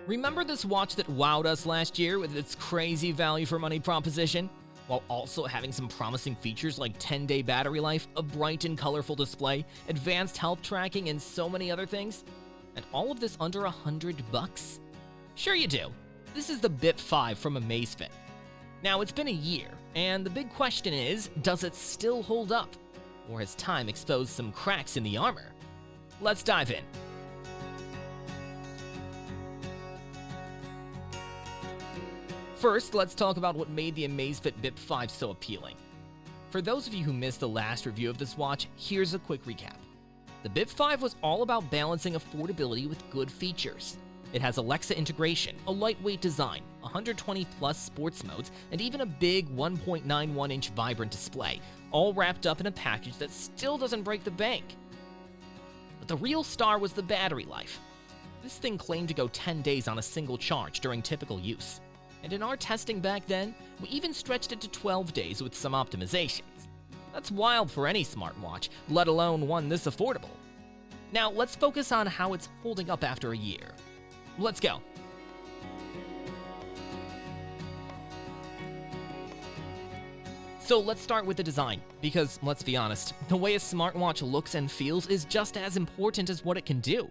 Remember this watch that wowed us last year with its crazy value for money proposition? While also having some promising features like 10-day battery life, a bright and colorful display, advanced health tracking, and so many other things? And all of this under $100? Sure you do. This is the Bip 5 from Amazfit. Now, it's been a year, and the big question is, does it still hold up? Or has time exposed some cracks in the armor? Let's dive in. First, let's talk about what made the Amazfit Bip 5 so appealing. For those of you who missed the last review of this watch, here's a quick recap. The Bip 5 was all about balancing affordability with good features. It has Alexa integration, a lightweight design, 120 plus sports modes, and even a big 1.91-inch vibrant display, all wrapped up in a package that still doesn't break the bank. But the real star was the battery life. This thing claimed to go 10 days on a single charge during typical use. And in our testing back then, we even stretched it to 12 days with some optimizations. That's wild for any smartwatch, let alone one this affordable. Now, let's focus on how it's holding up after a year. Let's go. So let's start with the design, because let's be honest, the way a smartwatch looks and feels is just as important as what it can do.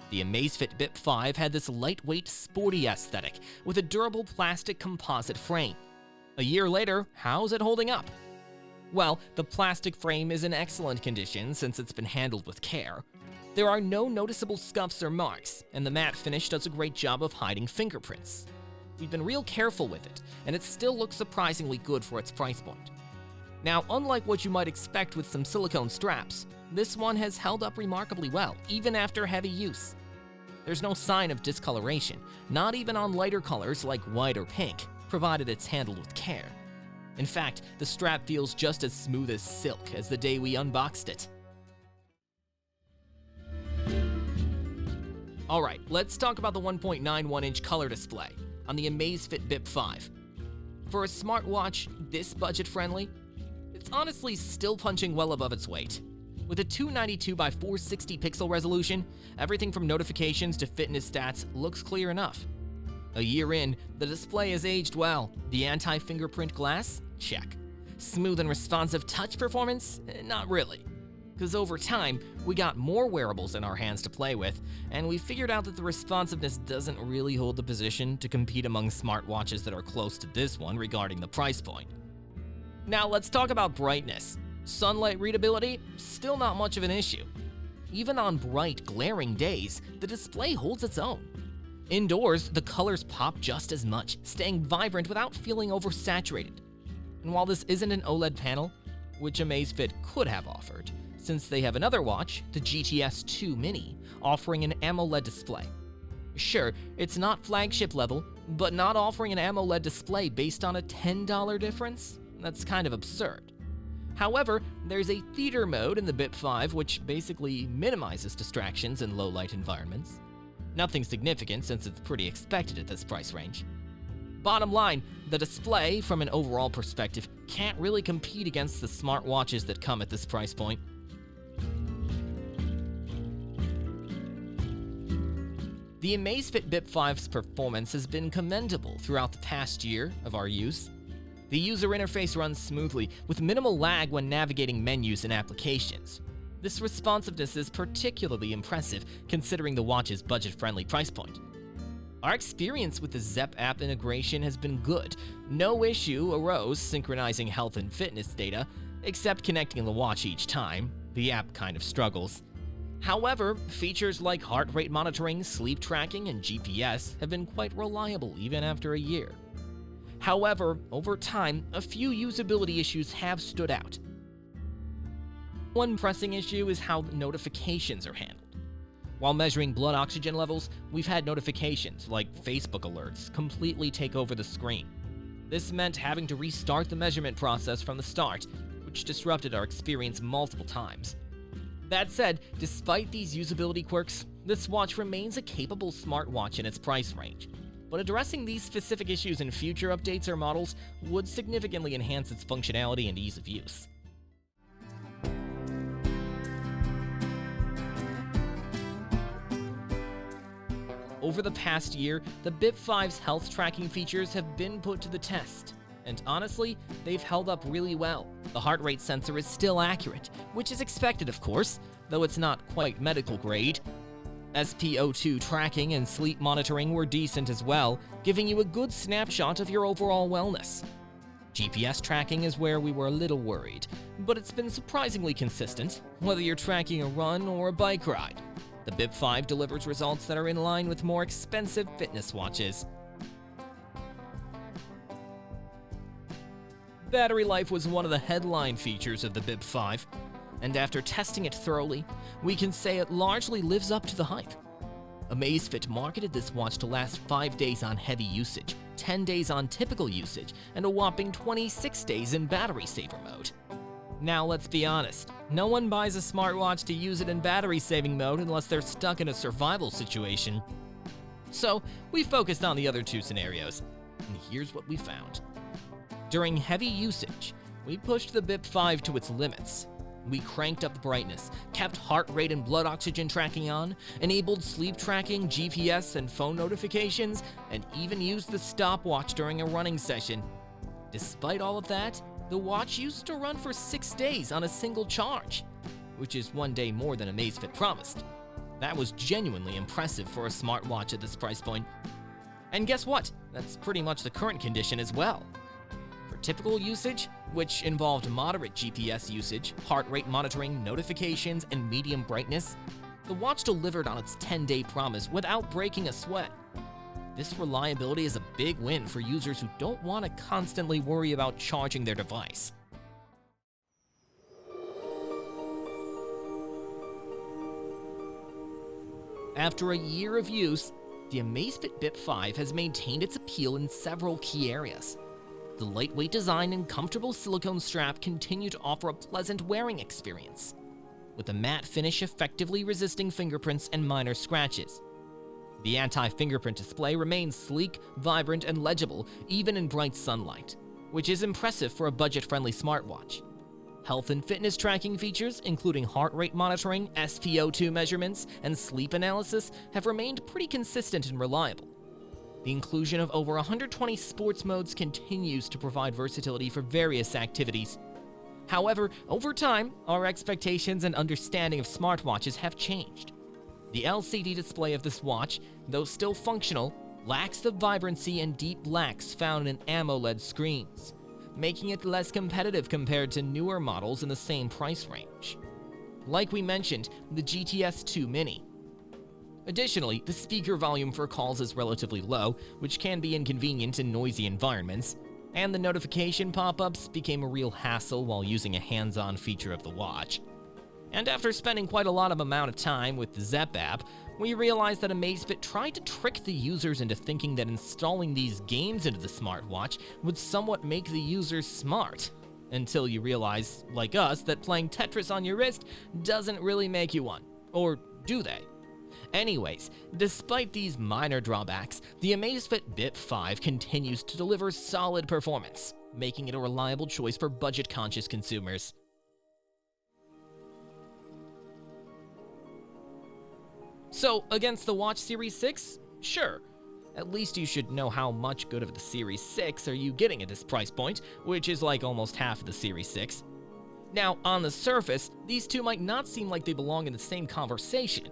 The Amazfit Bip 5 had this lightweight, sporty aesthetic with a durable plastic composite frame. A year later, how's it holding up? Well, the plastic frame is in excellent condition since it's been handled with care. There are no noticeable scuffs or marks, and the matte finish does a great job of hiding fingerprints. We've been real careful with it, and it still looks surprisingly good for its price point. Now, unlike what you might expect with some silicone straps, this one has held up remarkably well, even after heavy use. There's no sign of discoloration, not even on lighter colors like white or pink, provided it's handled with care. In fact, the strap feels just as smooth as silk as the day we unboxed it. Alright, let's talk about the 1.91-inch color display on the Amazfit Bip 5. For a smartwatch this budget-friendly, it's honestly still punching well above its weight. With a 292 by 460 pixel resolution, everything from notifications to fitness stats looks clear enough. A year in, the display has aged well. The anti-fingerprint glass? Check. Smooth and responsive touch performance? Not really. Because over time, we got more wearables in our hands to play with, and we figured out that the responsiveness doesn't really hold the position to compete among smartwatches that are close to this one regarding the price point. Now let's talk about brightness. Sunlight readability? Still not much of an issue. Even on bright, glaring days, the display holds its own. Indoors, the colors pop just as much, staying vibrant without feeling oversaturated. And while this isn't an OLED panel, which Amazfit could have offered, since they have another watch, the GTS 2 Mini, offering an AMOLED display. Sure, it's not flagship level, but not offering an AMOLED display based on a $10 difference? That's kind of absurd. However, there's a theater mode in the Bip 5 which basically minimizes distractions in low-light environments. Nothing significant since it's pretty expected at this price range. Bottom line, the display, from an overall perspective, can't really compete against the smartwatches that come at this price point. The Amazfit Bip 5's performance has been commendable throughout the past year of our use. The user interface runs smoothly, with minimal lag when navigating menus and applications. This responsiveness is particularly impressive considering the watch's budget-friendly price point. Our experience with the Zepp app integration has been good. No issue arose synchronizing health and fitness data, except connecting the watch each time. The app kind of struggles. However, features like heart rate monitoring, sleep tracking, and GPS have been quite reliable even after a year. However, over time, a few usability issues have stood out. One pressing issue is how notifications are handled. While measuring blood oxygen levels, we've had notifications, like Facebook alerts, completely take over the screen. This meant having to restart the measurement process from the start, which disrupted our experience multiple times. That said, despite these usability quirks, this watch remains a capable smartwatch in its price range. But addressing these specific issues in future updates or models would significantly enhance its functionality and ease of use. Over the past year, the Bip 5's health tracking features have been put to the test. And honestly, they've held up really well. The heart rate sensor is still accurate, which is expected of course, though it's not quite medical grade. SpO2 tracking and sleep monitoring were decent as well, giving you a good snapshot of your overall wellness. GPS tracking is where we were a little worried, but it's been surprisingly consistent, whether you're tracking a run or a bike ride. The Bip 5 delivers results that are in line with more expensive fitness watches. Battery life was one of the headline features of the Bip 5, and after testing it thoroughly, we can say it largely lives up to the hype. Amazfit marketed this watch to last 5 days on heavy usage, 10 days on typical usage, and a whopping 26 days in battery saver mode. Now let's be honest, no one buys a smartwatch to use it in battery saving mode unless they're stuck in a survival situation. So we focused on the other two scenarios, and here's what we found. During heavy usage, we pushed the Bip 5 to its limits. We cranked up the brightness, kept heart rate and blood oxygen tracking on, enabled sleep tracking, GPS, and phone notifications, and even used the stopwatch during a running session. Despite all of that, the watch used to run for 6 days on a single charge, which is 1 day more than Amazfit promised. That was genuinely impressive for a smartwatch at this price point. And guess what? That's pretty much the current condition as well. For typical usage, which involved moderate GPS usage, heart rate monitoring, notifications, and medium brightness, the watch delivered on its 10-day promise without breaking a sweat. This reliability is a big win for users who don't want to constantly worry about charging their device. After a year of use, the Amazfit Bip 5 has maintained its appeal in several key areas. The lightweight design and comfortable silicone strap continue to offer a pleasant wearing experience, with a matte finish effectively resisting fingerprints and minor scratches. The anti-fingerprint display remains sleek, vibrant, and legible even in bright sunlight, which is impressive for a budget-friendly smartwatch. Health and fitness tracking features, including heart rate monitoring, SpO2 measurements, and sleep analysis, have remained pretty consistent and reliable. The inclusion of over 120 sports modes continues to provide versatility for various activities. However, over time, our expectations and understanding of smartwatches have changed. The LCD display of this watch, though still functional, lacks the vibrancy and deep blacks found in AMOLED screens, making it less competitive compared to newer models in the same price range. Like we mentioned, the GTS 2 Mini. Additionally, the speaker volume for calls is relatively low, which can be inconvenient in noisy environments, and the notification pop-ups became a real hassle while using a hands-on feature of the watch. And after spending quite a lot of amount of time with the Zepp app, we realized that Amazfit tried to trick the users into thinking that installing these games into the smartwatch would somewhat make the users smart, until you realize, like us, that playing Tetris on your wrist doesn't really make you one. Or do they? Anyways, despite these minor drawbacks, the Amazfit Bip 5 continues to deliver solid performance, making it a reliable choice for budget-conscious consumers. So, against the Watch Series 6? Sure. At least you should know how much good of the Series 6 are you getting at this price point, which is like almost half of the Series 6. Now, on the surface, these two might not seem like they belong in the same conversation.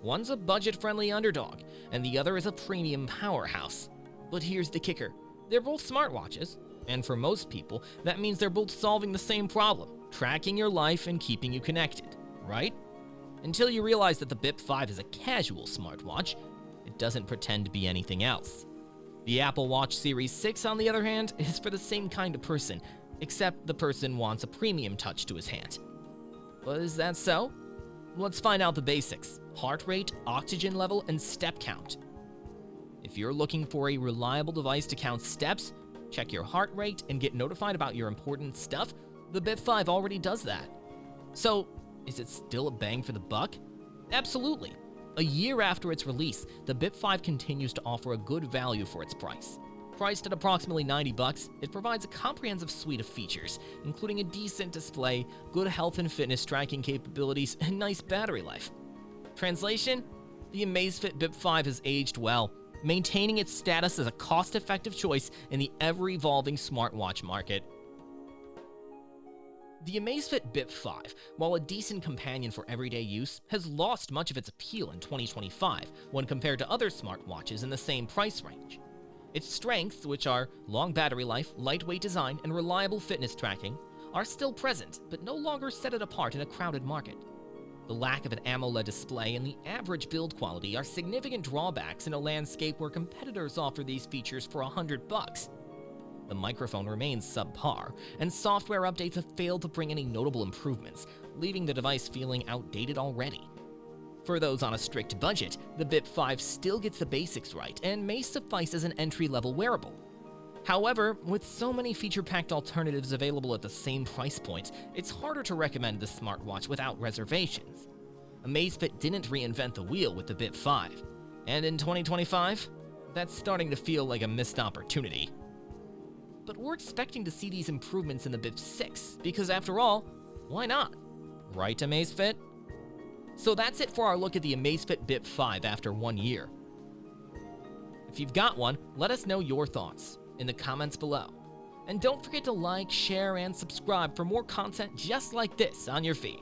One's a budget-friendly underdog, and the other is a premium powerhouse. But here's the kicker. They're both smartwatches, and for most people, that means they're both solving the same problem, tracking your life and keeping you connected, right? Until you realize that the Bip 5 is a casual smartwatch, it doesn't pretend to be anything else. The Apple Watch Series 6, on the other hand, is for the same kind of person, except the person wants a premium touch to his hand. But is that so? Let's find out the basics: heart rate, oxygen level, and step count. If you're looking for a reliable device to count steps, check your heart rate, and get notified about your important stuff, the Bip 5 already does that. So, is it still a bang for the buck? Absolutely. A year after its release, the Bip 5 continues to offer a good value for its price. Priced at approximately $90, it provides a comprehensive suite of features, including a decent display, good health and fitness tracking capabilities, and nice battery life. Translation? the Amazfit Bip 5 has aged well, maintaining its status as a cost-effective choice in the ever-evolving smartwatch market. The Amazfit Bip 5, while a decent companion for everyday use, has lost much of its appeal in 2025 when compared to other smartwatches in the same price range. Its strengths, which are long battery life, lightweight design, and reliable fitness tracking, are still present, but no longer set it apart in a crowded market. The lack of an AMOLED display and the average build quality are significant drawbacks in a landscape where competitors offer these features for $100. The microphone remains subpar, and software updates have failed to bring any notable improvements, leaving the device feeling outdated already. For those on a strict budget, the Bip 5 still gets the basics right and may suffice as an entry-level wearable. However, with so many feature-packed alternatives available at the same price point, it's harder to recommend the smartwatch without reservations. Amazfit didn't reinvent the wheel with the Bip 5, and in 2025, that's starting to feel like a missed opportunity. But we're expecting to see these improvements in the Bip 6, because after all, why not? Right, Amazfit? So that's it for our look at the Amazfit Bip 5 after 1 year. If you've got one, let us know your thoughts in the comments below. And don't forget to like, share, and subscribe for more content just like this on your feed.